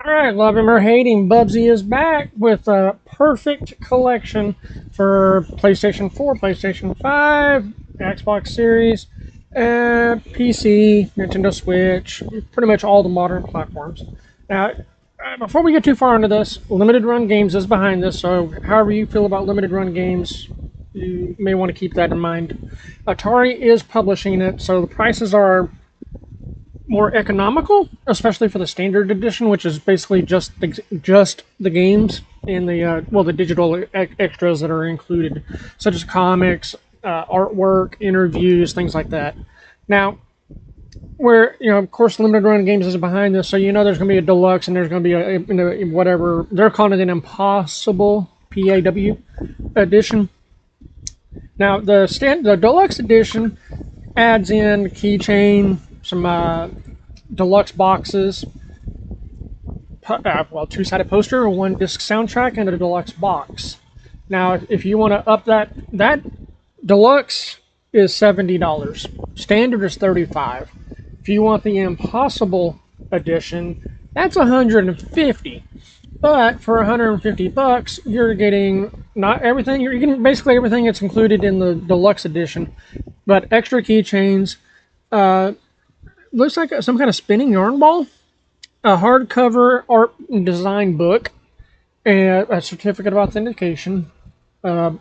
Alright, love him or hate him, Bubsy is back with a Purrfect collection for PlayStation 4, PlayStation 5, Xbox Series, PC, Nintendo Switch, pretty much all the modern platforms. Now, before we get too far into this, Limited Run Games is behind this, so however you feel about Limited Run Games, you may want to keep that in mind. Atari is publishing it, so the prices are more economical, especially for the standard edition, which is basically just the games and the digital extras that are included, such as comics, artwork, interviews, things like that. Now, of course, Limited Run Games is behind this, so there's going to be a deluxe and there's going to be a whatever they're calling it, an impossible PAW edition. Now, the deluxe edition adds in keychain, some deluxe boxes, two-sided poster, a one-disc soundtrack, and a deluxe box. Now, if you want to up that deluxe is $70. Standard is $35. If you want the Impossible edition, that's $150. But for $150, you're getting not everything. You're getting basically everything that's included in the deluxe edition, but extra keychains. Looks like some kind of spinning yarn ball, a hardcover art and design book, and a certificate of authentication. Yeah,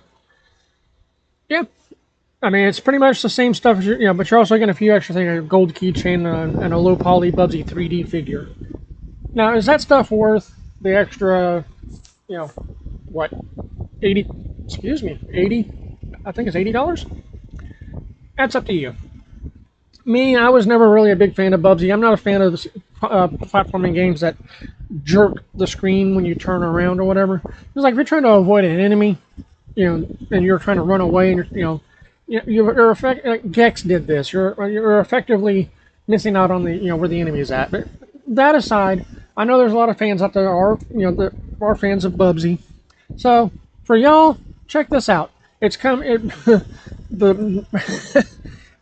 I mean, it's pretty much the same stuff, but you're also getting a few extra things, a gold keychain and a low poly Bubsy 3D figure. Now, is that stuff worth the extra, what, 80, excuse me, 80, I think it's $80? That's up to you. Me, I was never really a big fan of Bubsy. I'm not a fan of the platforming games that jerk the screen when you turn around or whatever. It's like if you're trying to avoid an enemy, and you're trying to run away, and Gex did this. You're effectively missing out on the where the enemy is at. But that aside, I know there's a lot of fans out there that are fans of Bubsy. So for y'all, check this out.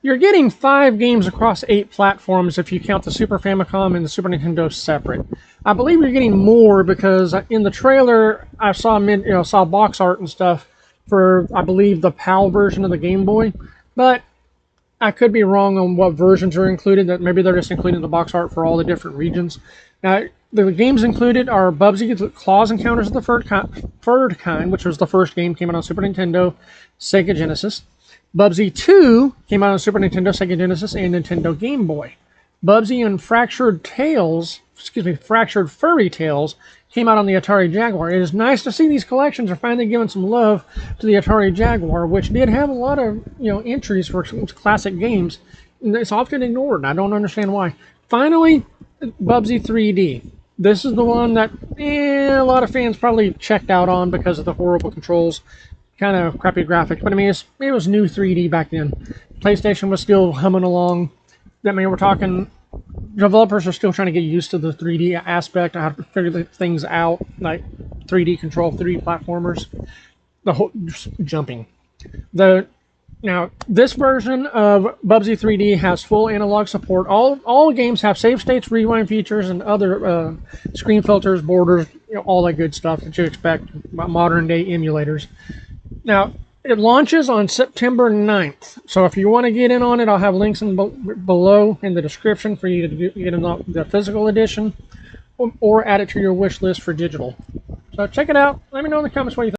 You're getting 5 games across 8 platforms if you count the Super Famicom and the Super Nintendo separate. I believe you're getting more because in the trailer I saw box art and stuff for, I believe, the PAL version of the Game Boy, but I could be wrong on what versions are included. That maybe they're just including the box art for all the different regions. Now, the games included are Bubsy Claws Encounters of the Furred Kind, which was the first game, came out on Super Nintendo, Sega Genesis. Bubsy 2 came out on Super Nintendo, Sega Genesis, and Nintendo Game Boy. Bubsy and Fractured Furry Tales came out on the Atari Jaguar. It is nice to see these collections are finally giving some love to the Atari Jaguar, which did have a lot of entries for some classic games. And it's often ignored, and I don't understand why. Finally, Bubsy 3D. This is the one that a lot of fans probably checked out on because of the horrible controls. Kind of crappy graphics, but I mean, it was new 3D back then. PlayStation was still humming along. I mean, we're talking, developers are still trying to get used to the 3D aspect, how to figure things out, like 3D control, 3D platformers, the whole jumping. Now, this version of Bubsy 3D has full analog support. All games have save states, rewind features, and other screen filters, borders, all that good stuff that you expect about modern day emulators. Now, it launches on September 9th, so if you want to get in on it, I'll have links below in the description for you to get in the physical edition or add it to your wish list for digital. So check it out. Let me know in the comments what you think.